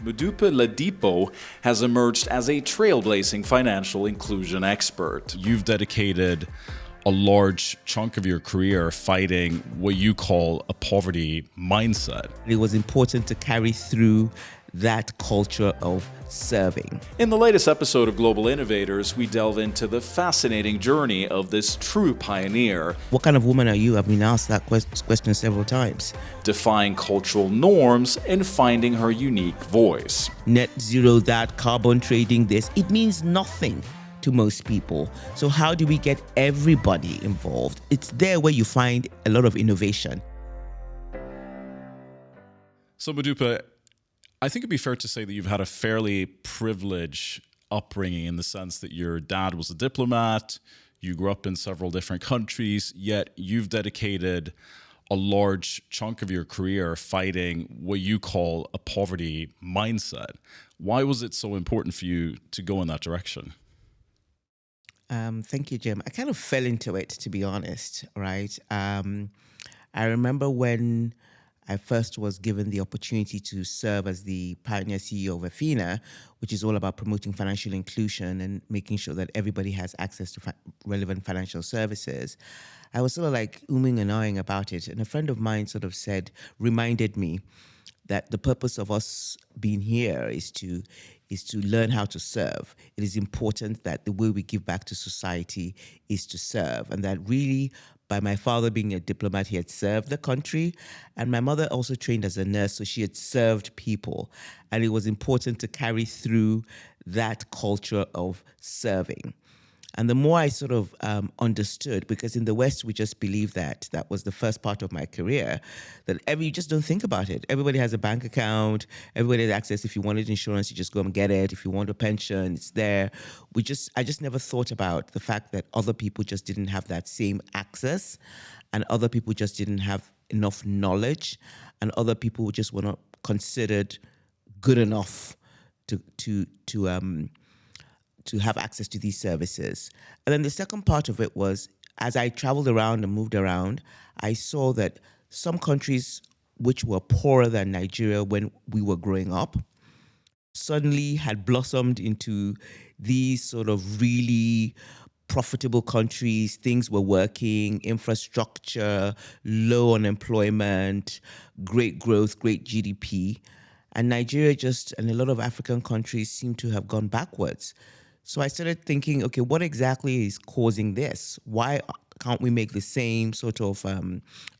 Modupe Ladipo has emerged as a trailblazing financial inclusion expert. You've dedicated a large chunk of your career fighting what you call a poverty mindset. It was important to carry through that culture of serving. In the latest episode of Global Innovators, we delve into the fascinating journey of this true pioneer. What kind of woman are you? I've been asked that question several times. Defying cultural norms and finding her unique voice. Net zero that, carbon trading this, it means nothing to most people. So how do we get everybody involved? It's there where you find a lot of innovation. So Modupe, I think it'd be fair to say that you've had a fairly privileged upbringing in the sense that your dad was a diplomat, you grew up in several different countries, yet you've dedicated a large chunk of your career fighting what you call a poverty mindset. Why was it so important for you to go in that direction? Thank you, Jim. I kind of fell into it, to be honest, right? I remember when I first was given the opportunity to serve as the pioneer CEO of Athena, which is all about promoting financial inclusion and making sure that everybody has access to relevant financial services. I was sort of like umming and ahhing about it. And a friend of mine sort of reminded me that the purpose of us being here is to learn how to serve. It is important that the way we give back to society is to serve, and that really, by my father being a diplomat, he had served the country, and my mother also trained as a nurse, so she had served people, and it was important to carry through that culture of serving. And the more I sort of understood, because in the West, we just believe that was the first part of my career, that you just don't think about it. Everybody has a bank account. Everybody has access. If you wanted insurance, you just go and get it. If you want a pension, it's there. I just never thought about the fact that other people just didn't have that same access, and other people just didn't have enough knowledge, and other people just were not considered good enough to have access to these services. And then the second part of it was, as I traveled around and moved around, I saw that some countries which were poorer than Nigeria when we were growing up suddenly had blossomed into these sort of really profitable countries. Things were working, infrastructure, low unemployment, great growth, great GDP. And Nigeria and a lot of African countries seem to have gone backwards. So I started thinking, okay, what exactly is causing this? Why can't we make the same sort of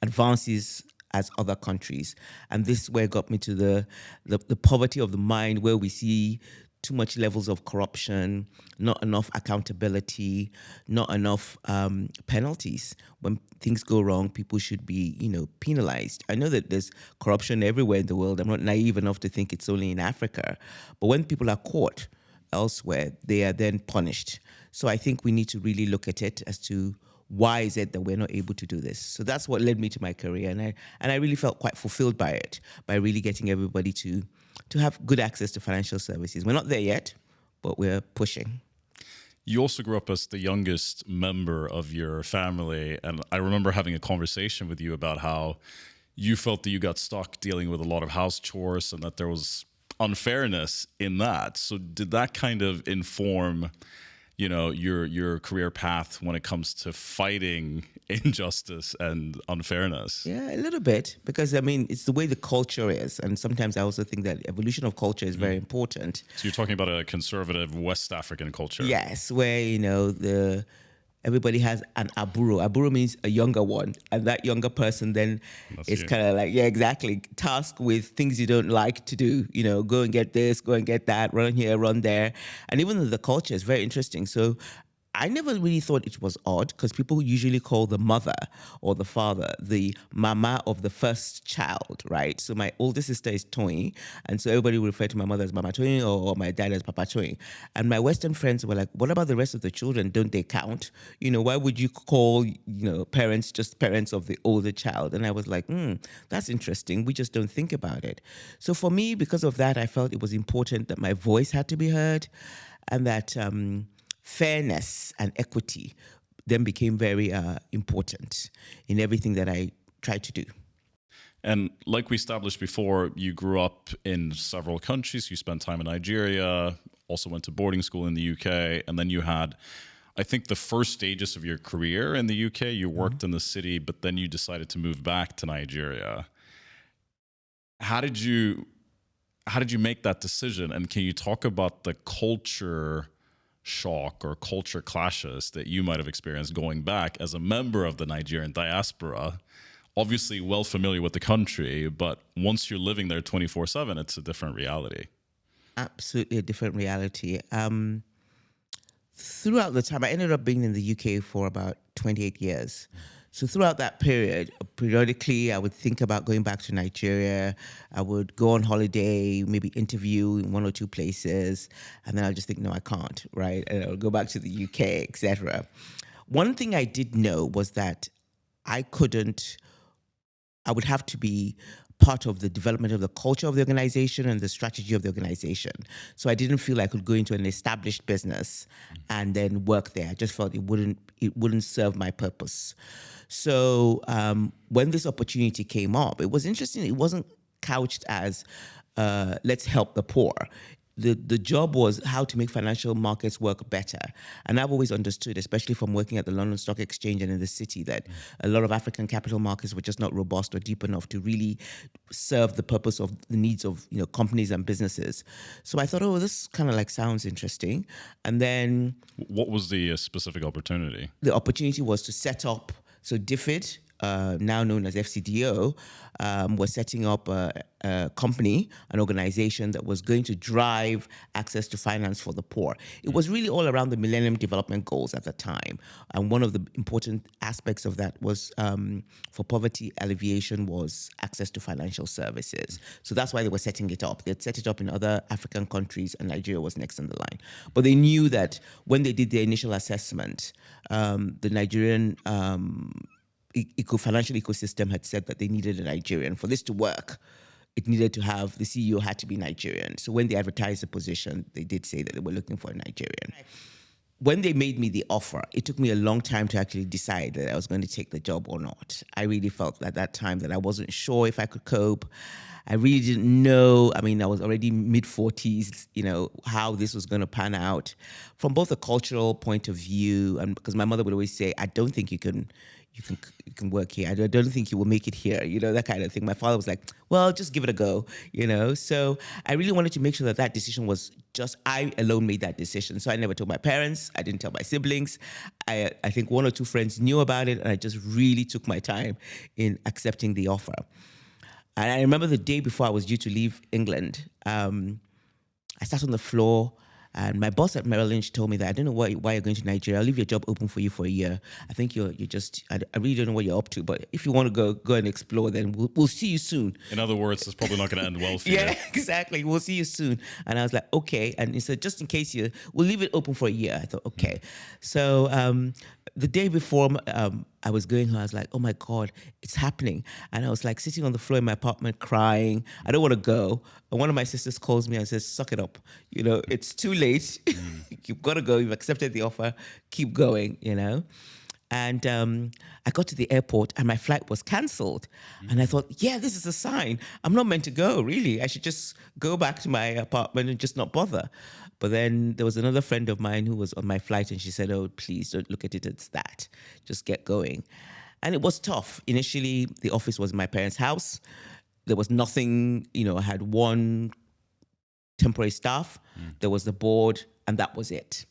advances as other countries? And this is where it got me to the poverty of the mind, where we see too much levels of corruption, not enough accountability, not enough penalties. When things go wrong, people should be, penalized. I know that there's corruption everywhere in the world. I'm not naive enough to think it's only in Africa. But when people are caught elsewhere, they are then punished. So I think we need to really look at it as to why is it that we're not able to do this? So that's what led me to my career. And I really felt quite fulfilled by it, by really getting everybody to have good access to financial services. We're not there yet, but we're pushing. You also grew up as the youngest member of your family. And I remember having a conversation with you about how you felt that you got stuck dealing with a lot of house chores and that there was unfairness in that. So did that kind of inform, your career path when it comes to fighting injustice and unfairness? Yeah, a little bit, because it's the way the culture is, and sometimes I also think that evolution of culture is very important. So you're talking about a conservative West African culture. Yes, where everybody has an aburo. Aburo means a younger one. And that younger person then is kind of like, yeah, exactly, tasked with things you don't like to do. Go and get this, go and get that, run here, run there. And even though the culture is very interesting. So I never really thought it was odd, because people usually call the mother or the father the mama of the first child, right? So my older sister is Toyin, and so everybody will refer to my mother as Mama Toyin or my dad as Papa Toyin. And my Western friends were like, what about the rest of the children? Don't they count? Why would you call, parents just parents of the older child? And I was like, that's interesting. We just don't think about it. So for me, because of that, I felt it was important that my voice had to be heard, and that fairness and equity then became very important in everything that I tried to do. And like we established before, you grew up in several countries. You spent time in Nigeria, also went to boarding school in the UK, and then you had, I think, the first stages of your career in the UK. You worked in the city, but then you decided to move back to Nigeria. How did you make that decision? And can you talk about the culture shock or culture clashes that you might have experienced going back as a member of the Nigerian diaspora? Obviously well familiar with the country, but once you're living there 24/7, it's a different reality. Absolutely a different reality. Throughout the time, I ended up being in the UK for about 28 years. So throughout that period, periodically, I would think about going back to Nigeria. I would go on holiday, maybe interview in one or two places, and then I'll just think, no, I can't, right? And I'll go back to the UK, etc. One thing I did know was that I would have to be part of the development of the culture of the organization and the strategy of the organization. So I didn't feel I could go into an established business and then work there. I just felt it wouldn't serve my purpose. So when this opportunity came up, it was interesting. It wasn't couched as let's help the poor. The job was how to make financial markets work better. And I've always understood, especially from working at the London Stock Exchange and in the city, that a lot of African capital markets were just not robust or deep enough to really serve the purpose of the needs of companies and businesses. So I thought, oh, this kind of like sounds interesting. And then What was the specific opportunity? the opportunity was to set up, so DFID, now known as FCDO, was setting up a company, an organization that was going to drive access to finance for the poor. It was really all around the Millennium Development Goals at the time. And one of the important aspects of that was for poverty alleviation was access to financial services. So that's why they were setting it up. They'd set it up in other African countries, and Nigeria was next on the line. But they knew that when they did their initial assessment, the Nigerian financial ecosystem had said that they needed a Nigerian. For this to work, it needed to have, the CEO had to be Nigerian. So when they advertised the position, they did say that they were looking for a Nigerian. When they made me the offer, it took me a long time to actually decide that I was going to take the job or not. I really felt at that time that I wasn't sure if I could cope. I really didn't know. I mean, I was already mid-40s, how this was going to pan out from both a cultural point of view, and because my mother would always say, I don't think you can work here. I don't think you will make it here, that kind of thing. My father was like, well, just give it a go, So I really wanted to make sure that decision was just, I alone made that decision. So I never told my parents. I didn't tell my siblings. I think one or two friends knew about it, and I just really took my time in accepting the offer. And I remember the day before I was due to leave England, I sat on the floor, and my boss at Merrill Lynch told me that I don't know why you're going to Nigeria. I'll leave your job open for you for a year. I think I really don't know what you're up to, but if you want to go and explore, then we'll see you soon. In other words, it's probably not going to end well for you. Yeah, exactly. We'll see you soon. And I was like, okay. And he said, just in case we'll leave it open for a year. I thought, okay. So the day before I was going home, I was like, oh my God, it's happening. And I was like sitting on the floor in my apartment crying. I don't want to go. And one of my sisters calls me and says, suck it up. It's too late. You've got to go. You've accepted the offer. Keep going, And I got to the airport and my flight was canceled. And I thought, yeah, this is a sign. I'm not meant to go, really. I should just go back to my apartment and just not bother. But then there was another friend of mine who was on my flight, and she said, oh, please don't look at it as that. Just get going. And it was tough. Initially, the office was in my parents' house. There was nothing, I had one temporary staff. There was the board, and that was it.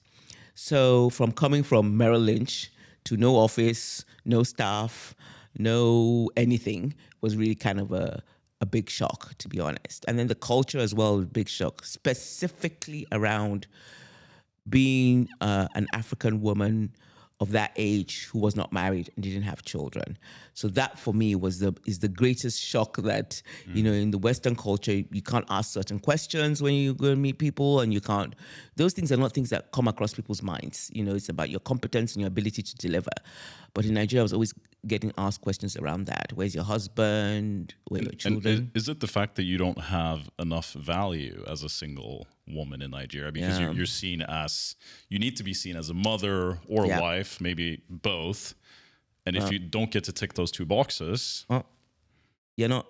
So from coming from Merrill Lynch to no office, no staff, no anything was really kind of a big shock, to be honest. And then the culture as well, big shock, specifically around being an African woman of that age who was not married and didn't have children. So that for me is the greatest shock that, in the Western culture, you can't ask certain questions when you go and meet people, and those things are not things that come across people's minds. It's about your competence and your ability to deliver. But in Nigeria, I was always getting asked questions around that. Where's your husband? Where are your children? And is it the fact that you don't have enough value as a single woman in Nigeria? Because you're seen as, you need to be seen as a mother or a wife, maybe both. And if you don't get to tick those two boxes, you're not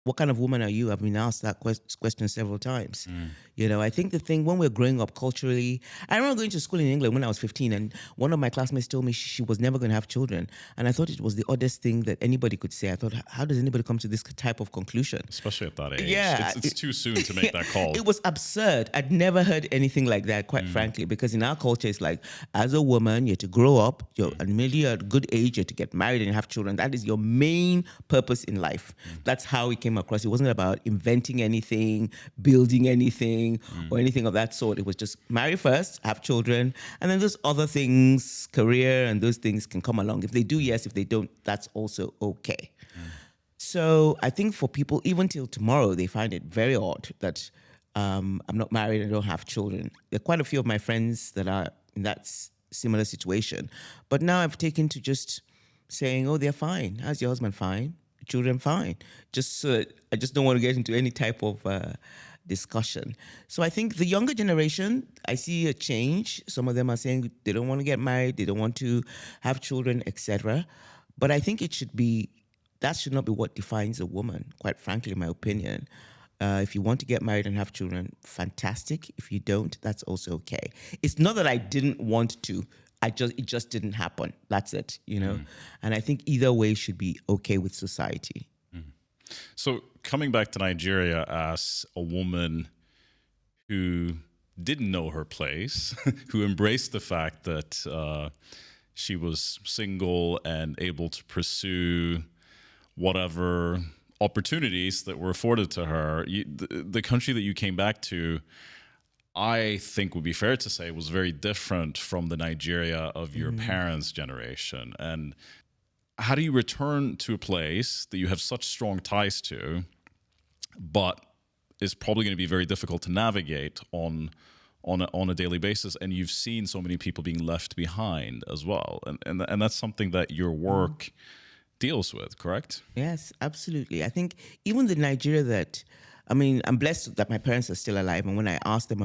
what kind of woman are you? I've been asked that question several times. I think the thing when we're growing up culturally, I remember going to school in England when I was 15, and one of my classmates told me she was never going to have children. And I thought it was the oddest thing that anybody could say. I thought, how does anybody come to this type of conclusion? Especially at that age. Yeah. It's too soon to make that call. It was absurd. I'd never heard anything like that, quite frankly, because in our culture, it's like, as a woman, you have to grow up, you're immediately at a good age, you have to get married and have children. That is your main purpose in life. That's how it came across. It wasn't about inventing anything, building anything, or anything of that sort. It was just marry first, have children, and then those other things, career and those things can come along. If they do, yes. If they don't, that's also okay. So I think for people, even till tomorrow, they find it very odd that I'm not married and don't have children. There are quite a few of my friends that are in that similar situation. But now I've taken to just saying, oh, they're fine. How's your husband? Fine. Children? Fine. I just don't want to get into any type of discussion. So I think the younger generation, I see a change. Some of them are saying they don't want to get married, they don't want to have children, etc. But I think that should not be what defines a woman, quite frankly, in my opinion. If you want to get married and have children, fantastic. If you don't, that's also okay. It's not that I didn't want to. It just didn't happen. That's it, And I think either way should be okay with society. So coming back to Nigeria as a woman who didn't know her place, who embraced the fact that she was single and able to pursue whatever opportunities that were afforded to her, the country that you came back to, I think would be fair to say, was very different from the Nigeria of your parents' generation. And how do you return to a place that you have such strong ties to, but is probably going to be very difficult to navigate on a daily basis? And you've seen so many people being left behind as well. And that's something that your work deals with, correct? Yes, absolutely. I think even the Nigeria I'm blessed that my parents are still alive. And when I ask them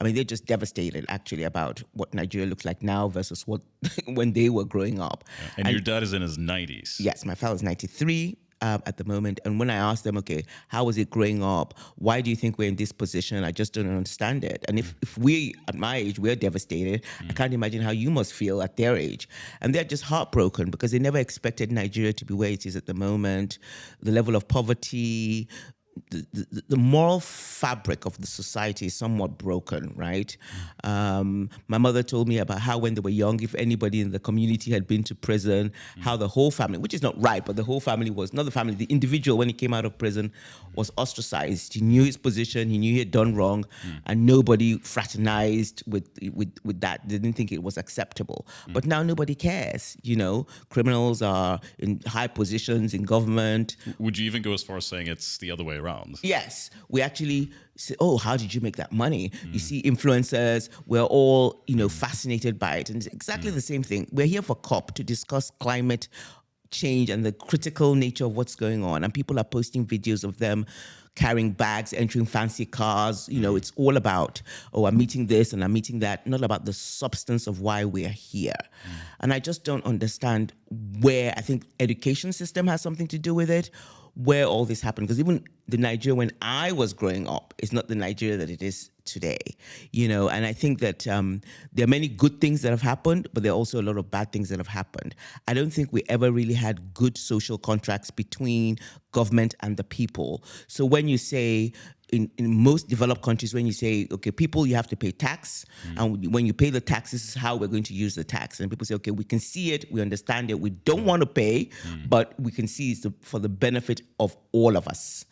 they're just devastated actually about what Nigeria looks like now versus what when they were growing up. And your dad is in his 90s. Yes, my father's 93 at the moment. And when I ask them, okay, how was it growing up? Why do you think we're in this position? I just don't understand it. And if we, at my age, we're devastated, I can't imagine how you must feel at their age. And they're just heartbroken because they never expected Nigeria to be where it is at the moment. The level of poverty, the moral fabric of the society is somewhat broken, right? My mother told me about how when they were young, if anybody in the community had been to prison, how the whole family, which is not right, but the whole family was, not the family, the individual, when he came out of prison, was ostracized. He knew his position, he knew he had done wrong, and nobody fraternized with that. They didn't think it was acceptable. But now nobody cares, Criminals are in high positions in government. Would you even go as far as saying it's the other way around? Yes, we actually say, oh, how did you make that money? You see influencers, we're all, fascinated by it. And it's exactly the same thing. We're here for COP to discuss climate change and the critical nature of what's going on. And people are posting videos of them carrying bags, entering fancy cars. It's all about, oh, I'm meeting this and I'm meeting that, not about the substance of why we're here. And I just don't understand where, I think education system has something to do with it, where all this happened. Because even the Nigeria when I was growing up is not the Nigeria that it is today, and I think that there are many good things that have happened, but there are also a lot of bad things that have happened. I don't think we ever really had good social contracts between government and the people. So when you say, in most developed countries, when you say, okay, people, you have to pay tax, and when you pay the tax, this is how we're going to use the tax. And people say, okay, we can see it, we understand it, we don't want to pay, but we can see it's for the benefit of all of us.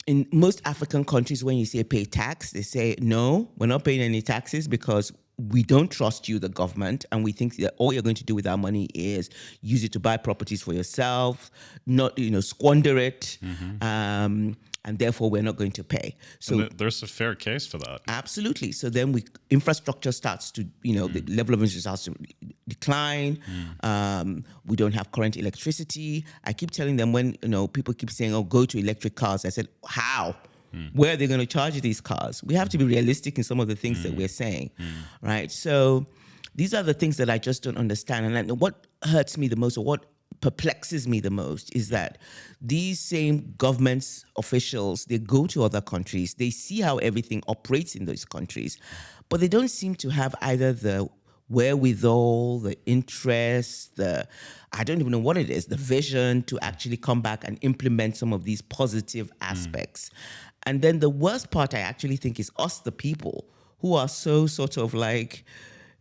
In most African countries, when you say pay tax, they say, no, we're not paying any taxes because we don't trust you, the government, and we think that all you're going to do with our money is use it to buy properties for yourself, not, squander it, and therefore we're not going to pay. So there's a fair case for that. Absolutely. So then infrastructure starts to, the level of infrastructure starts to decline. We don't have current electricity. I keep telling them when, people keep saying, oh, go to electric cars. I said, how? Where are they going to charge these cars? We have to be realistic in some of the things that we're saying, right? So these are the things that I just don't understand. And what hurts me the most, or what perplexes me the most is that these same government officials, they go to other countries, they see how everything operates in those countries, but they don't seem to have either the wherewithal, the interest, I don't even know what it is, the vision to actually come back and implement some of these positive aspects. And then the worst part, I actually think, is us, the people, who are so sort of like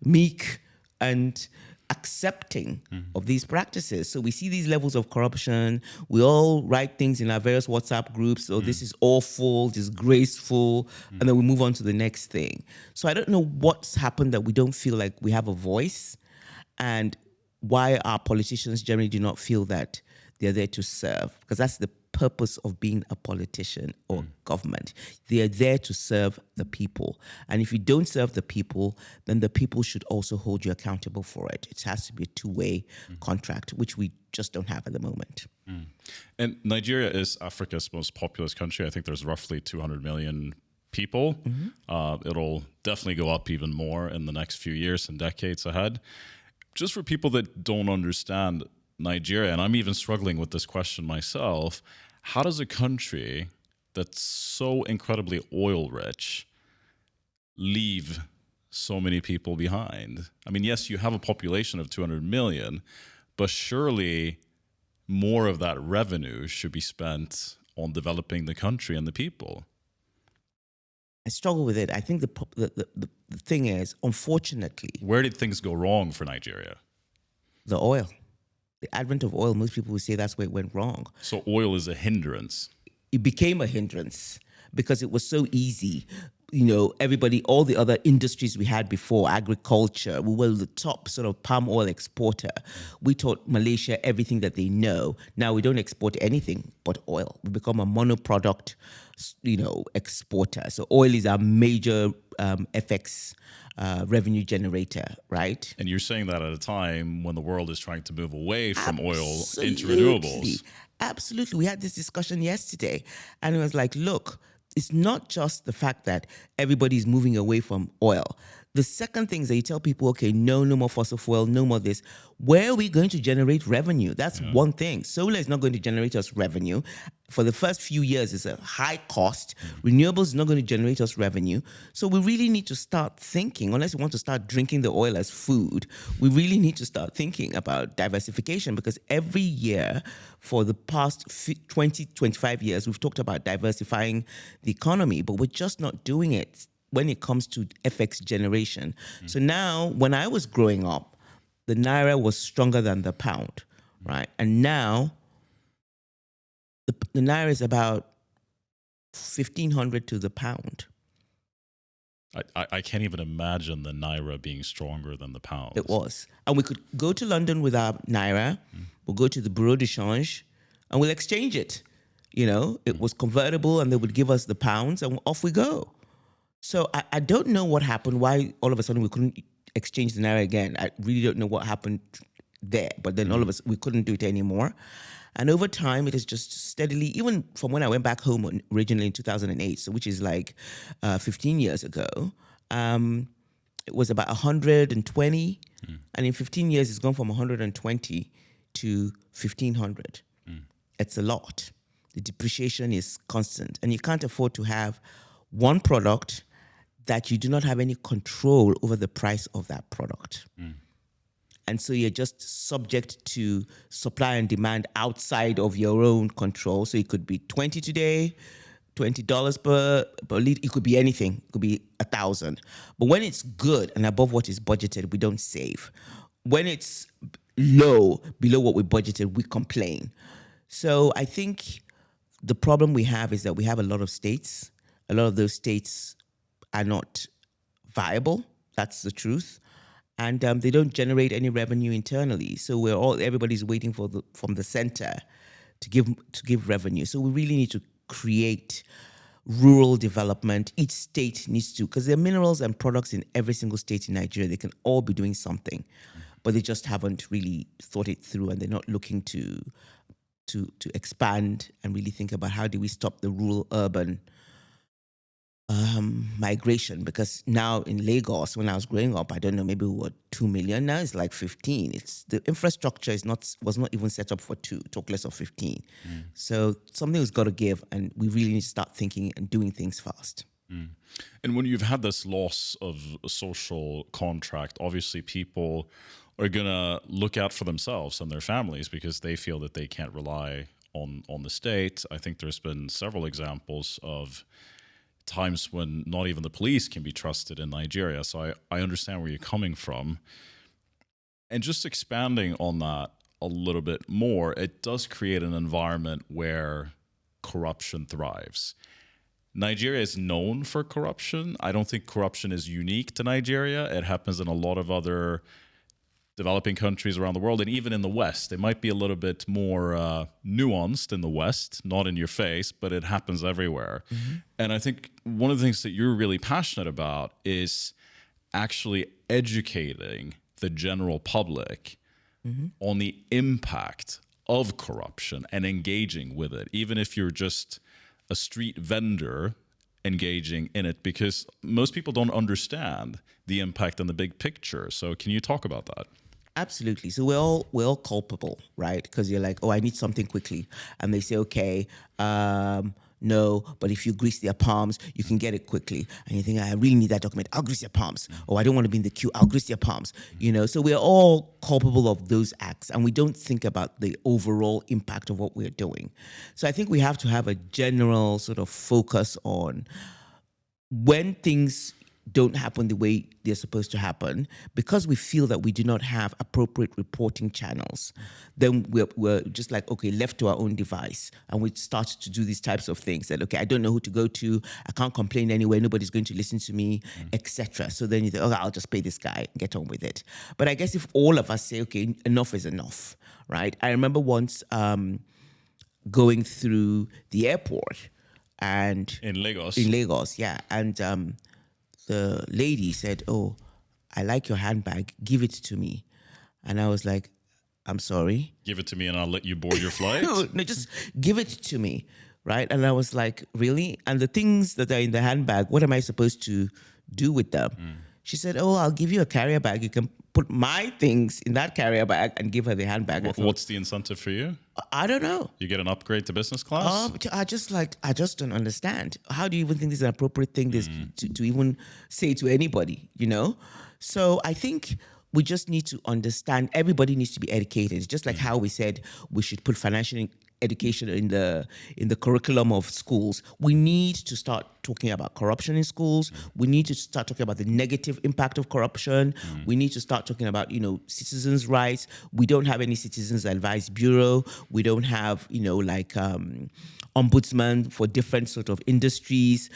meek and accepting of these practices. So we see these levels of corruption. We all write things in our various WhatsApp groups. So this is awful, disgraceful, and then we move on to the next thing. So I don't know what's happened that we don't feel like we have a voice, and why our politicians generally do not feel that they're there to serve, because that's the purpose of being a politician or government. They are there to serve the people. And if you don't serve the people, then the people should also hold you accountable for it. It has to be a two-way contract, which we just don't have at the moment. And Nigeria is Africa's most populous country. I think there's roughly 200 million people. It'll definitely go up even more in the next few years and decades ahead. Just for people that don't understand Nigeria, and I'm even struggling with this question myself, how does a country that's so incredibly oil rich leave so many people behind? I mean, yes, you have a population of 200 million, but surely more of that revenue should be spent on developing the country and the people. I struggle with it. I think the thing is, unfortunately, Where did things go wrong for Nigeria? the oil. The advent of oil, most people would say that's where it went wrong. So oil is a hindrance. It became a hindrance because it was so easy. You know, everybody, all the other industries we had before, agriculture, we were the top sort of palm oil exporter. We taught Malaysia everything that they know. Now we don't export anything but oil. We become a monoproduct, exporter. So oil is our major FX revenue generator, right? And you're saying that at a time when the world is trying to move away from oil into renewables. Absolutely. We had this discussion yesterday, and it was like, look, it's not just the fact that everybody's moving away from oil. The second thing is that you tell people, okay, no more fossil fuel, no more this. Where are we going to generate revenue? That's one thing. Solar is not going to generate us revenue. For the first few years, it's a high cost. Renewables is not going to generate us revenue. So we really need to start thinking, unless we want to start drinking the oil as food, we really need to start thinking about diversification, because every year for the past 20, 25 years, we've talked about diversifying the economy, but we're just not doing it when it comes to FX generation. So now, when I was growing up, the Naira was stronger than the pound, right? And now, the Naira is about 1,500 to the pound. I can't even imagine the Naira being stronger than the pound. It was. And we could go to London with our Naira, we'll go to the Bureau de Change, and we'll exchange it. You know, it was convertible, and they would give us the pounds, and off we go. So I don't know what happened, why all of a sudden we couldn't exchange the Naira again. I really don't know what happened there. But then all of us, we couldn't do it anymore. And over time, it has just steadily, even from when I went back home originally in 2008, so which is like 15 years ago, it was about 120. And in 15 years, it's gone from 120 to 1,500. It's a lot. The depreciation is constant. And you can't afford to have one product that you do not have any control over the price of that product. And so you're just subject to supply and demand outside of your own control. So it could be 20 today, $20 per liter. It could be anything. It could be 1,000. But when it's good and above what is budgeted, we don't save. When it's low, below what we budgeted, we complain. So I think the problem we have is that we have a lot of states. A lot of those states are not viable. That's the truth. And they don't generate any revenue internally. So everybody's waiting from the center to give revenue. So we really need to create rural development. Each state needs to, because there are minerals and products in every single state in Nigeria. They can all be doing something, but they just haven't really thought it through, and they're not looking to expand and really think about how do we stop the rural-urban migration, because now in Lagos, when I was growing up, I don't know, maybe we were 2 million. Now it's like 15. It's the infrastructure was not even set up for 2, talk less of 15. So something has got to give, and we really need to start thinking and doing things fast. And when you've had this loss of a social contract, obviously people are going to look out for themselves and their families because they feel that they can't rely on the state. I think there's been several examples of times when not even the police can be trusted in Nigeria. So I understand where you're coming from. And just expanding on that a little bit more, it does create an environment where corruption thrives. Nigeria is known for corruption. I don't think corruption is unique to Nigeria. It happens in a lot of other developing countries around the world, and even in the West. It might be a little bit more nuanced in the West, not in your face, but it happens everywhere. And I think one of the things that you're really passionate about is actually educating the general public on the impact of corruption and engaging with it, even if you're just a street vendor engaging in it, because most people don't understand the impact and the big picture. So can you talk about that? Absolutely. So we're all culpable, right? Because you're like, oh, I need something quickly. And they say, okay, no, but if you grease their palms, you can get it quickly. And you think, I really need that document. I'll grease your palms. Oh, I don't want to be in the queue. I'll grease your palms. So we're all culpable of those acts, and we don't think about the overall impact of what we're doing. So I think we have to have a general sort of focus on when things don't happen the way they're supposed to happen, because we feel that we do not have appropriate reporting channels. Then we're just like, okay, left to our own device. And we start to do these types of things that, okay, I don't know who to go to. I can't complain anyway. Nobody's going to listen to me, etc. So then you think, okay, I'll just pay this guy and get on with it. But I guess if all of us say, okay, enough is enough, right? I remember once going through the airport and... In Lagos? In Lagos, yeah. And the lady said, oh, I like your handbag. Give it to me. And I was like, I'm sorry. Give it to me and I'll let you board your flight? No, just give it to me, right? And I was like, really? And the things that are in the handbag, what am I supposed to do with them? She said, oh, I'll give you a carrier bag. You can put my things in that carrier bag and give her the handbag. What's the incentive for you? I don't know. You get an upgrade to business class? I just don't understand. How do you even think this is an appropriate thing to even say to anybody, So I think we just need to understand, everybody needs to be educated. It's just like how we said we should put financial education in the curriculum of schools. We need to start talking about corruption in schools. We need to start talking about the negative impact of corruption. We need to start talking about, citizens' rights. We don't have any citizens advice bureau. We don't have, ombudsman for different sort of industries.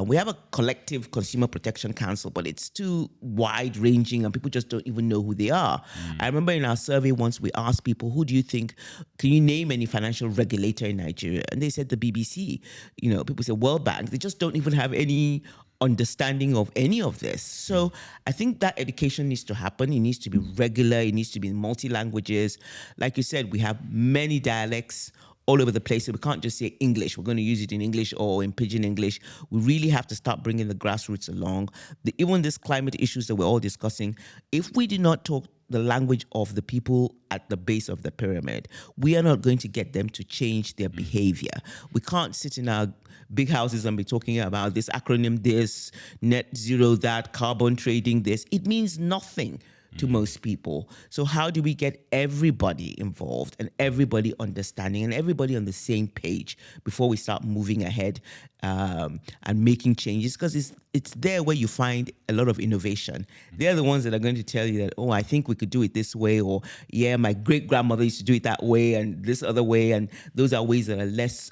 We have a collective consumer protection council, but it's too wide ranging and people just don't even know who they are. I remember in our survey once we asked people, who do you think, can you name any financial regulator in Nigeria? And they said the BBC. People say World Bank. They just don't even have any understanding of any of this. So I think that education needs to happen. It needs to be regular. It needs to be in multi-languages. Like you said, we have many dialects all over the place. So we can't just say English. We're going to use it in English or in Pidgin English. We really have to start bringing the grassroots along. Even these climate issues that we're all discussing, if we do not talk the language of the people at the base of the pyramid, we are not going to get them to change their behavior. We can't sit in our big houses and be talking about this acronym, this, net zero, that, carbon trading, this. It means nothing to most people. So how do we get everybody involved and everybody understanding and everybody on the same page before we start moving ahead and making changes? Because it's there where you find a lot of innovation. They're the ones that are going to tell you that, oh, I think we could do it this way, or yeah, my great-grandmother used to do it that way and this other way, and those are ways that are less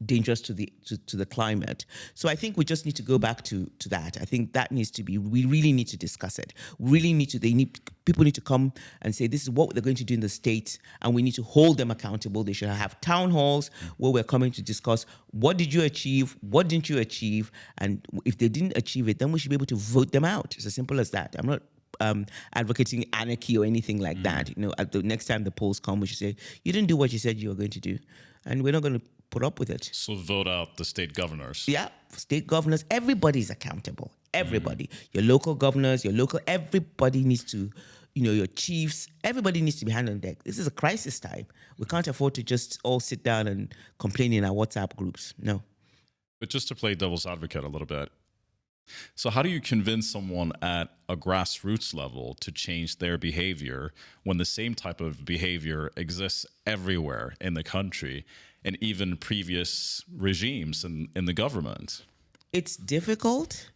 dangerous to the climate. So I think we just need to go back to that. I think that needs to be, we really need to discuss it. People need to come and say, this is what they're going to do in the States, and we need to hold them accountable. They should have town halls where we're coming to discuss, what did you achieve? What didn't you achieve? And if they didn't achieve it, then we should be able to vote them out. It's as simple as that. I'm not advocating anarchy or anything like that. At the next time the polls come, we should say, you didn't do what you said you were going to do. And we're not going to put up with it. So vote out the state governors. Yeah, state governors, everybody's accountable. Everybody, your local governors, everybody needs to, your chiefs, everybody needs to be hand on deck. This is a crisis time. We can't afford to just all sit down and complain in our WhatsApp groups. No. But just to play devil's advocate a little bit, so how do you convince someone at a grassroots level to change their behavior when the same type of behavior exists everywhere in the country and even previous regimes in the government? It's difficult,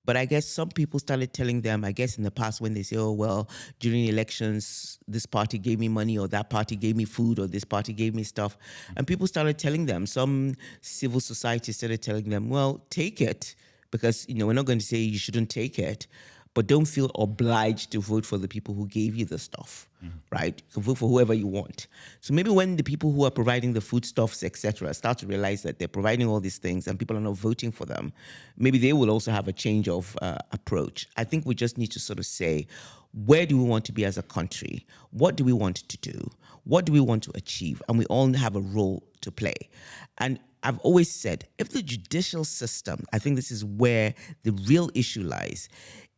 but I guess some people started telling them, I guess in the past when they say, oh, well, during elections, this party gave me money or that party gave me food or this party gave me stuff. And people started telling them, some civil society started telling them, well, take it. Because, we're not going to say you shouldn't take it, but don't feel obliged to vote for the people who gave you the stuff, right? You can vote for whoever you want. So maybe when the people who are providing the foodstuffs, etc., start to realize that they're providing all these things and people are not voting for them, maybe they will also have a change of approach. I think we just need to sort of say, where do we want to be as a country? What do we want to do? What do we want to achieve? And we all have a role to play. And I've always said, if the judicial system, I think this is where the real issue lies.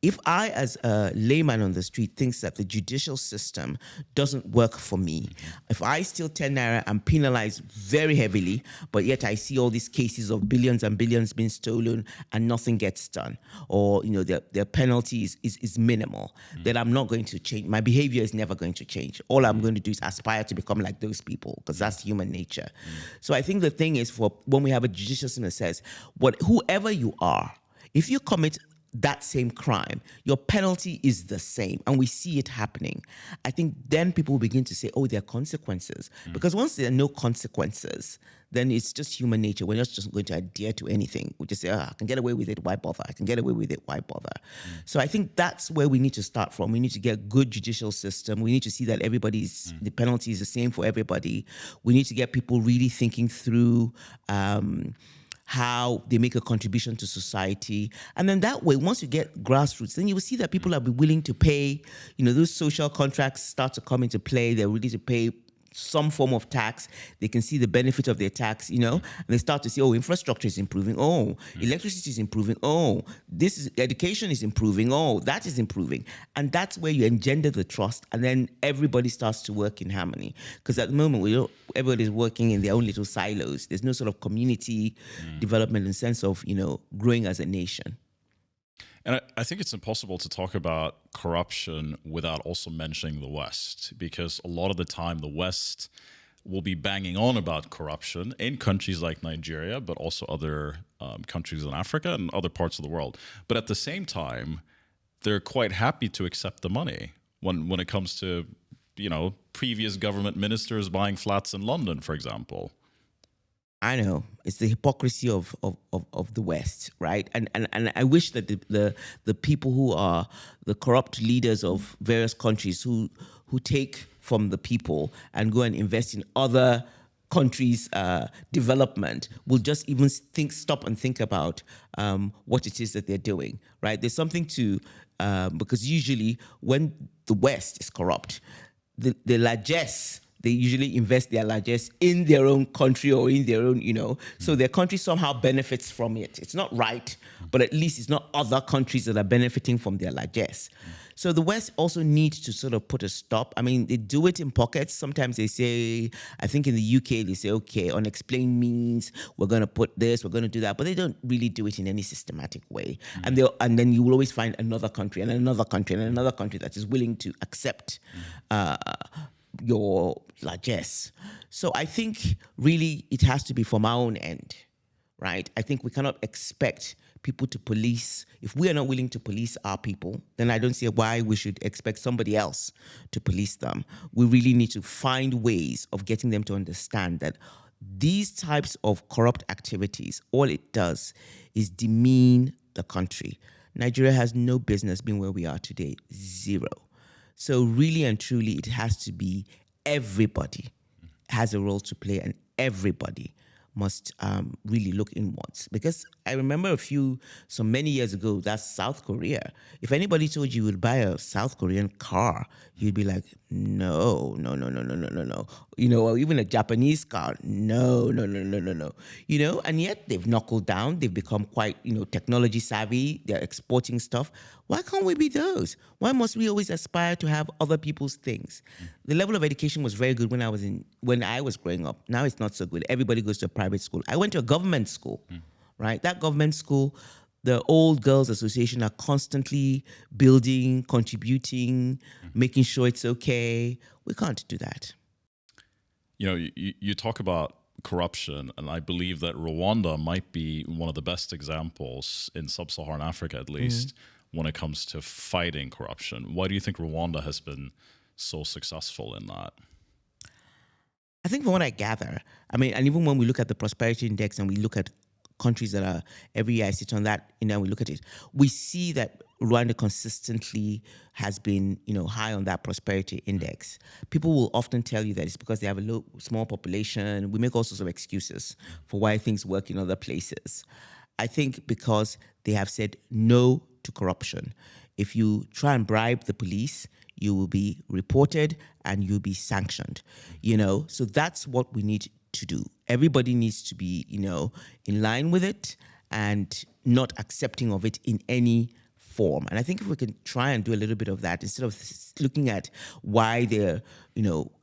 If I, as a layman on the street, thinks that the judicial system doesn't work for me, if I steal 10 naira, I'm penalized very heavily, but yet I see all these cases of billions and billions being stolen and nothing gets done, or their penalty is minimal, then I'm not going to change. My behavior is never going to change. All I'm going to do is aspire to become like those people, because that's human nature. So I think the thing is, for when we have a judicial system that says, whoever you are, if you commit that same crime, your penalty is the same, and we see it happening, I think then people will begin to say, oh, there are consequences. Because once there are no consequences, then it's just human nature. We're not just going to adhere to anything. We just say, I can get away with it, why bother? I can get away with it, why bother? So I think that's where we need to start from. We need to get a good judicial system. We need to see that the penalty is the same for everybody. We need to get people really thinking through how they make a contribution to society. And then that way, once you get grassroots, then you will see that people will be willing to pay, those social contracts start to come into play. They're ready to pay some form of tax. They can see the benefit of their tax, and they start to see, oh, infrastructure is improving. Oh, electricity is improving. Oh, education is improving. Oh, that is improving. And that's where you engender the trust, and then everybody starts to work in harmony. Because at the moment, everybody's working in their own little silos. There's no sort of community development and sense of, growing as a nation. And I think it's impossible to talk about corruption without also mentioning the West, because a lot of the time the West will be banging on about corruption in countries like Nigeria, but also other countries in Africa and other parts of the world. But at the same time, they're quite happy to accept the money when it comes to, previous government ministers buying flats in London, for example. I know it's the hypocrisy of the West, right? And I wish that the people who are the corrupt leaders of various countries who take from the people and go and invest in other countries' development will just even stop and think about what it is that they're doing, right? There's something to because usually when the West is corrupt, the largesse, they usually invest their largesse in their own country or in their own, so their country somehow benefits from it. It's not right, but at least it's not other countries that are benefiting from their largesse. So the West also needs to sort of put a stop. I mean, they do it in pockets. Sometimes they say, I think in the UK, they say, okay, unexplained means we're going to put this, we're going to do that, but they don't really do it in any systematic way. And then you will always find another country and another country and another country that is willing to accept your largesse. So I think really it has to be from our own end, right? I think we cannot expect people to police. If we are not willing to police our people, then I don't see why we should expect somebody else to police them. We really need to find ways of getting them to understand that these types of corrupt activities, all it does is demean the country. Nigeria has no business being where we are today, zero. So really and truly, it has to be everybody has a role to play, and everybody must really look inwards. Because I remember many years ago, that's South Korea. If anybody told you would buy a South Korean car, you'd be like, no. or even a Japanese car. No, no, no, no, no, no. And yet they've knuckled down. They've become quite, technology savvy. They're exporting stuff. Why can't we be those? Why must we always aspire to have other people's things? The level of education was very good when I was growing up. Now it's not so good. Everybody goes to a private school. I went to a government school, right? That government school, the Old Girls Association are constantly building, contributing, making sure it's okay. We can't do that. You talk about corruption, and I believe that Rwanda might be one of the best examples in sub-Saharan Africa, at least, when it comes to fighting corruption. Why do you think Rwanda has been so successful in that? I think from what I gather, and even when we look at the prosperity index and we look at countries that are, every year I sit on that, we look at it, we see that Rwanda consistently has been, high on that prosperity index. People will often tell you that it's because they have a small population. We make all sorts of excuses for why things work in other places. I think because they have said no to corruption. If you try and bribe the police, you will be reported and you'll be sanctioned, So that's what we need to do. Everybody needs to be, in line with it and not accepting of it in any form. And I think if we can try and do a little bit of that, instead of looking at why they're,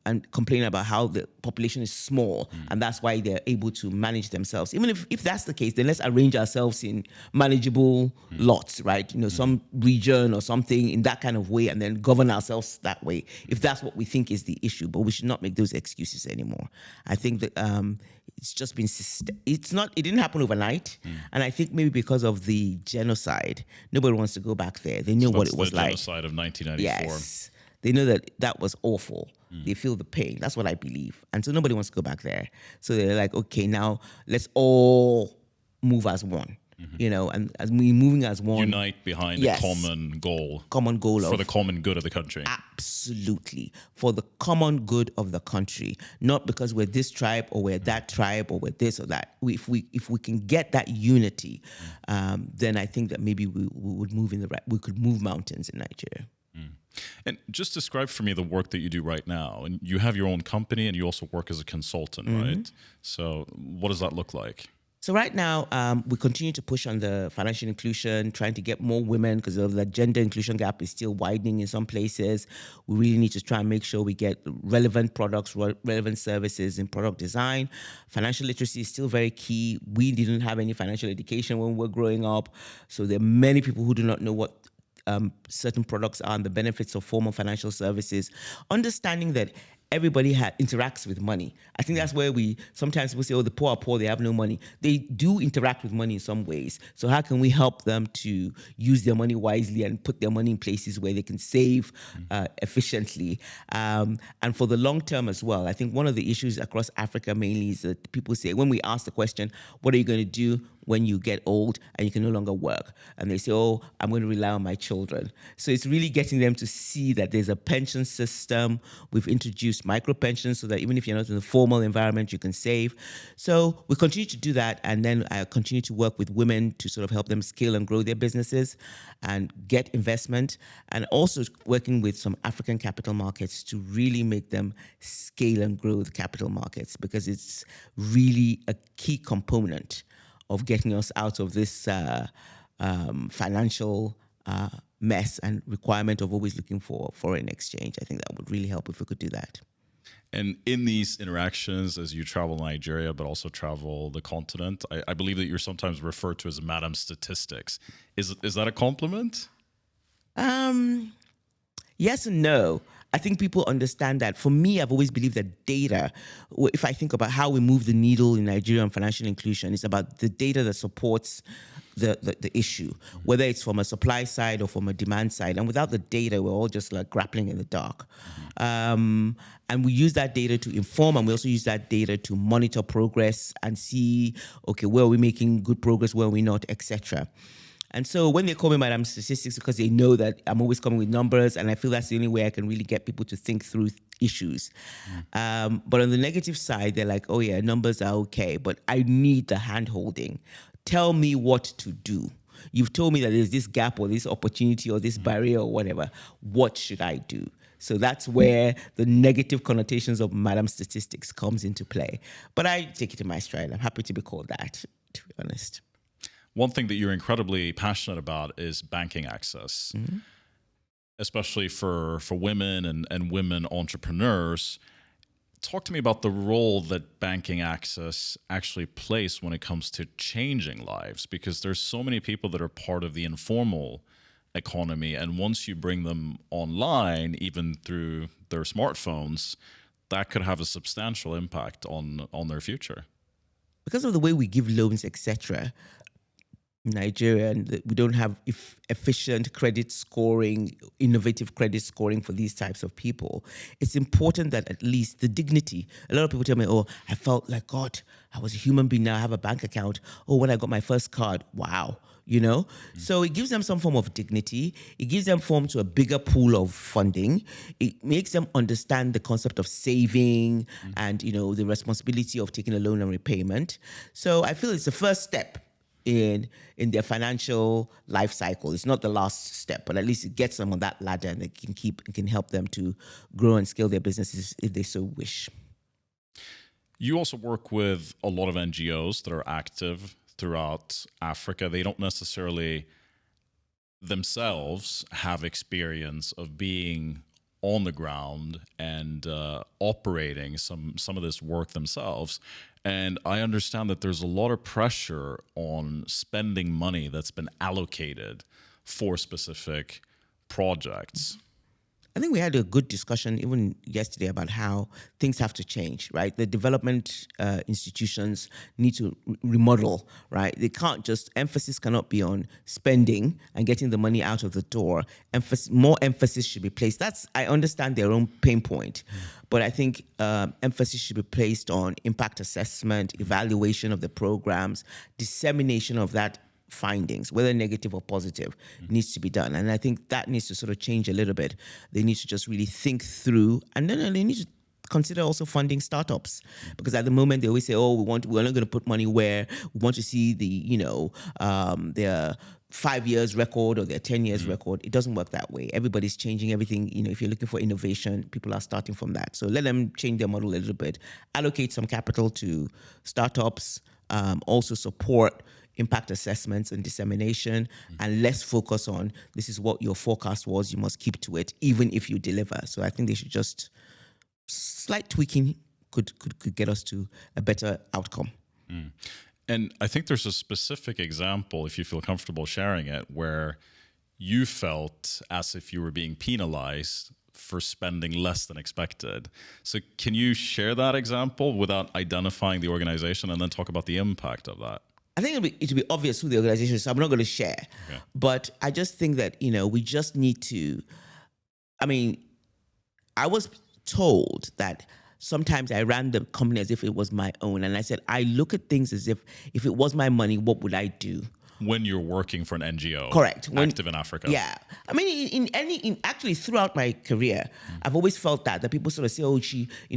and complaining about how the population is small and that's why they're able to manage themselves. Even if that's the case, then let's arrange ourselves in manageable lots, right? Some region or something in that kind of way and then govern ourselves that way, if that's what we think is the issue. But we should not make those excuses anymore. I think that it's just been, it didn't happen overnight. And I think maybe because of the genocide, nobody wants to go back there. They know what it was like. The genocide of 1994. Yes. They know that was awful. They feel the pain. That's what I believe. And so nobody wants to go back there. So they're like, okay, now let's all move as one. And as we moving as one. Unite behind a common goal. Common goal for the common good of the country. Absolutely. For the common good of the country. Not because we're this tribe or we're that tribe or we're this or that. If we can get that unity, then I think that maybe we would move we could move mountains in Nigeria. And just describe for me the work that you do right now. And you have your own company and you also work as a consultant, right? So what does that look like? So right now, we continue to push on the financial inclusion, trying to get more women because the gender inclusion gap is still widening in some places. We really need to try and make sure we get relevant products, relevant services in product design. Financial literacy is still very key. We didn't have any financial education when we were growing up. So there are many people who do not know what certain products are and the benefits of formal financial services. Understanding that everybody interacts with money. I think that's where sometimes people say, oh, the poor are poor, they have no money. They do interact with money in some ways. So how can we help them to use their money wisely and put their money in places where they can save efficiently? And for the long term as well, I think one of the issues across Africa mainly is that people say, when we ask the question, what are you going to do when you get old and you can no longer work? And they say, oh, I'm going to rely on my children. So it's really getting them to see that there's a pension system. We've introduced micro pensions so that even if you're not in the formal environment, you can save. So we continue to do that. And then I continue to work with women to sort of help them scale and grow their businesses and get investment. And also working with some African capital markets to really make them scale and grow the capital markets, because it's really a key component of getting us out of this financial mess and requirement of always looking for foreign exchange. I think that would really help if we could do that. And in these interactions, as you travel Nigeria, but also travel the continent, I believe that you're sometimes referred to as Madam Statistics. Is that a compliment? Yes and no. I think people understand that. For me, I've always believed that data, if I think about how we move the needle in Nigeria on financial inclusion, it's about the data that supports the issue, whether it's from a supply side or from a demand side. And without the data, we're all just like grappling in the dark. And we use that data to inform, and we also use that data to monitor progress and see, okay, where are we making good progress, where are we not, etc. And so when they call me Madam Statistics, because they know that I'm always coming with numbers, and I feel that's the only way I can really get people to think through issues. But on the negative side, they're like, oh yeah, numbers are okay, but I need the hand-holding. Tell me what to do. You've told me that there's this gap or this opportunity or this barrier or whatever. What should I do? So that's where the negative connotations of Madam Statistics comes into play. But I take it in my stride. I'm happy to be called that, to be honest. One thing that you're incredibly passionate about is banking access, especially for women and women entrepreneurs. Talk to me about the role that banking access actually plays when it comes to changing lives, because there's so many people that are part of the informal economy, and once you bring them online, even through their smartphones, that could have a substantial impact on their future. Because of the way we give loans, etc., Nigeria, and we don't have efficient credit scoring, innovative credit scoring for these types of people. It's important that at least the dignity. A lot of people tell me, "Oh, I felt like God. I was a human being. Now I have a bank account. Oh, when I got my first card, wow." So it gives them some form of dignity. It gives them form to a bigger pool of funding. It makes them understand the concept of saving and the responsibility of taking a loan and repayment. So I feel it's the first step in their financial life cycle. It's not the last step, but at least it gets them on that ladder, and it can help them to grow and scale their businesses if they so wish. You also work with a lot of NGOs that are active throughout Africa. They don't necessarily themselves have experience of being on the ground and operating some of this work themselves. And I understand that there's a lot of pressure on spending money that's been allocated for specific projects. I think we had a good discussion even yesterday about how things have to change, right? The development institutions need to remodel, right? They can't emphasis cannot be on spending and getting the money out of the door. More emphasis should be placed. I understand their own pain point, but I think emphasis should be placed on impact assessment, evaluation of the programs, dissemination of that findings, whether negative or positive, needs to be done. And I think that needs to sort of change a little bit. They need to just really think through, and then they need to consider also funding startups, because at the moment they always say, "Oh, we're not going to put money where we want to see their 5 years record or their 10 years record." It doesn't work that way. Everybody's changing everything. If you're looking for innovation, people are starting from that. So let them change their model a little bit, allocate some capital to startups, also support impact assessments and dissemination, and less focus on this is what your forecast was, you must keep to it, even if you deliver. So I think they should just slight tweaking could get us to a better outcome. And I think there's a specific example, if you feel comfortable sharing it, where you felt as if you were being penalized for spending less than expected. So can you share that example without identifying the organization, and then talk about the impact of that? I think it'll be obvious who the organization is, so I'm not going to share. Okay. But I just think that, we just need to, I was told that sometimes I ran the company as if it was my own. And I said, I look at things as if it was my money, what would I do? When you're working for an NGO. Correct. Active in Africa. Yeah. Actually throughout my career, I've always felt that people sort of say, "Oh,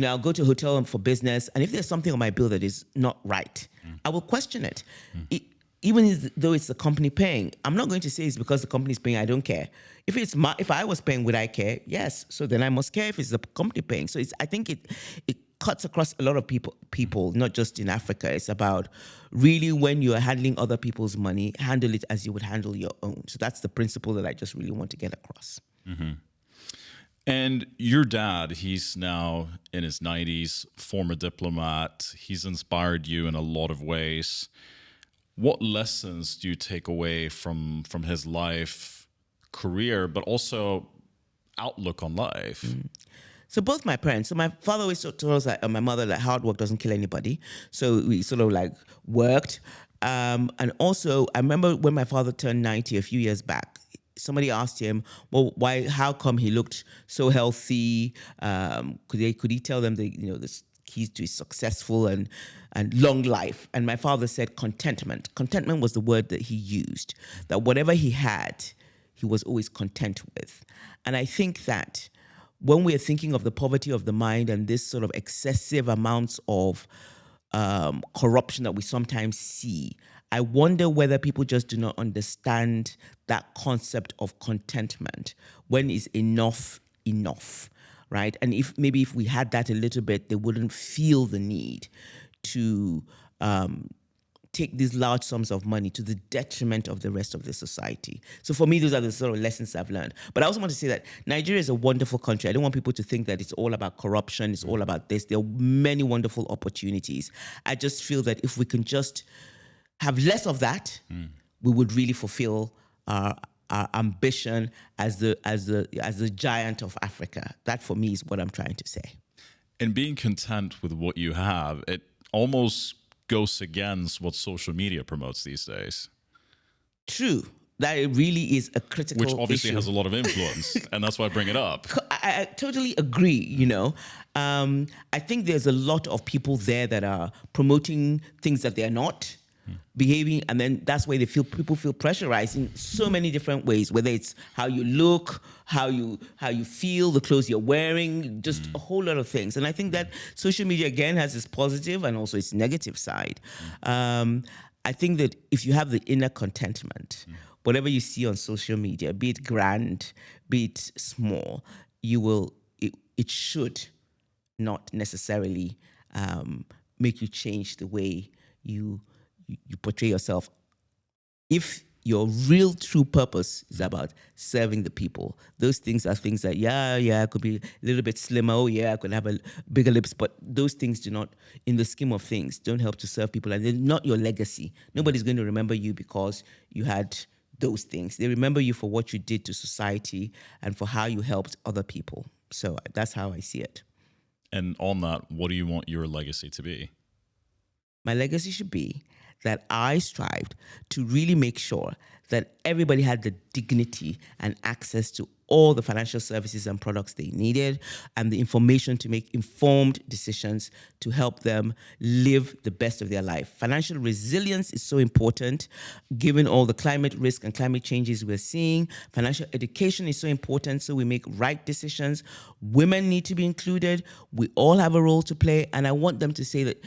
I'll go to a hotel for business, and if there's something on my bill that is not right, I will question it. Even though it's the company paying. I'm not going to say it's because the company's paying, I don't care. If I was paying, would I care? Yes. So then I must care if it's the company paying. So I think it cuts across a lot of people, not just in Africa. It's about really, when you're handling other people's money, handle it as you would handle your own. So that's the principle that I just really want to get across. And your dad, he's now in his 90s, former diplomat. He's inspired you in a lot of ways. What lessons do you take away from his life, career, but also outlook on life? So both my parents. So my father always told us that, my mother, that hard work doesn't kill anybody. So we sort of worked. And also, I remember when my father turned 90 a few years back, somebody asked him, well, how come he looked so healthy? Could he tell them the keys to successful and long life? And my father said contentment. Contentment was the word that he used, that whatever he had, he was always content with. And I think that when we are thinking of the poverty of the mind and this sort of excessive amounts of corruption that we sometimes see, I wonder whether people just do not understand that concept of contentment. When is enough enough? right? And if we had that a little bit, they wouldn't feel the need to take these large sums of money to the detriment of the rest of the society. So for me, those are the sort of lessons I've learned. But I also want to say that Nigeria is a wonderful country. I don't want people to think that it's all about corruption, it's all about this. There are many wonderful opportunities. I just feel that if we can just have less of that, we would really fulfill our ambition as the giant of Africa. That for me is what I'm trying to say. And being content with what you have, it almost goes against what social media promotes these days. True. That it really is a critical issue. Which obviously issue. has a lot of influence, and that's why I bring it up. I totally agree, you know. I think there's a lot of people there that are promoting things that they're not, behaving, and then that's why people feel pressurized in so many different ways, whether it's how you look, how you feel, the clothes you're wearing, just a whole lot of things. And I think that social media again has its positive and also its negative side. I think that if you have the inner contentment, whatever you see on social media, be it grand, be it small, it should not necessarily make you change the way you portray yourself. If your real true purpose is about serving the people, those things are things that, I could be a little bit slimmer, I could have a bigger lips, but those things do not, in the scheme of things, don't help to serve people, and they're not your legacy. Nobody's going to remember you because you had those things. They remember you for what you did to society and for how you helped other people. So that's how I see it. And on that, what do you want your legacy to be? My legacy should be that I strived to really make sure that everybody had the dignity and access to all the financial services and products they needed and the information to make informed decisions to help them live the best of their life. Financial resilience is so important given all the climate risk and climate changes we're seeing. Financial education is so important so we make right decisions. Women need to be included. We all have a role to play, and I want them to say that,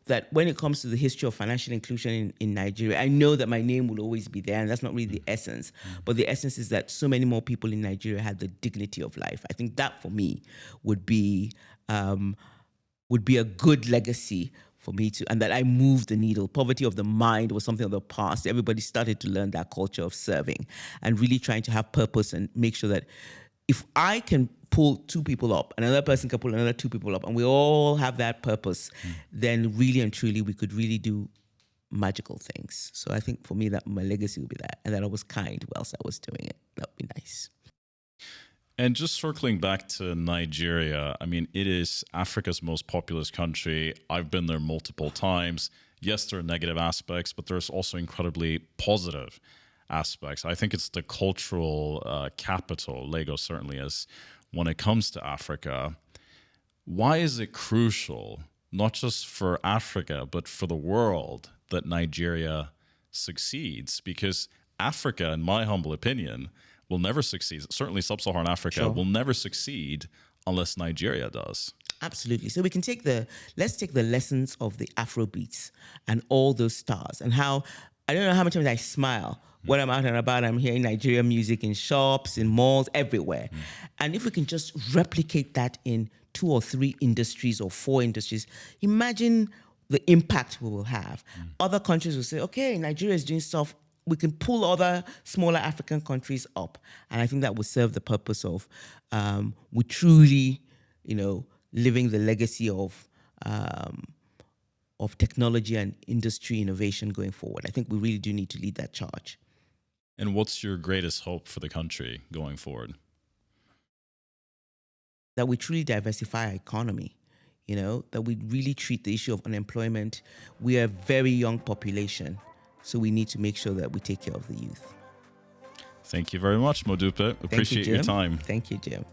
that when it comes to the history of financial inclusion in Nigeria, I know that my name will always be there, and that's not really the essence. But the essence is that so many more people in Nigeria had the dignity of life. I think that, for me, would be a good legacy for me to, and that I moved the needle. Poverty of the mind was something of the past. Everybody started to learn that culture of serving and really trying to have purpose and make sure that if I can pull two people up, another person can pull another two people up, and we all have that purpose, then really and truly we could really do magical things. So I think for me that my legacy would be that, and that I was kind whilst I was doing it. That would be nice. And just circling back to Nigeria, I mean, it is Africa's most populous country. I've been there multiple times. Yes, there are negative aspects, but there's also incredibly positive aspects. I think it's the cultural capital, Lagos certainly is, when it comes to Africa. Why is it crucial, not just for Africa, but for the world, that Nigeria succeeds? Because Africa, in my humble opinion, will never succeed. Certainly sub-Saharan Africa will never succeed unless Nigeria does. Absolutely. So we can let's take the lessons of the Afrobeats and all those stars and how, I don't know how many times I smile when I'm out and about. I'm hearing Nigerian music in shops, in malls, everywhere. And if we can just replicate that in 2 or 3 industries or 4 industries, imagine the impact we will have. Other countries will say, okay, Nigeria is doing stuff. We can pull other smaller African countries up. And I think that would serve the purpose of we truly, living the legacy of technology and industry innovation going forward. I think we really do need to lead that charge. And what's your greatest hope for the country going forward? That we truly diversify our economy, that we really treat the issue of unemployment. We are a very young population, so we need to make sure that we take care of the youth. Thank you very much, Modupe. Appreciate your time. Thank you, Jim.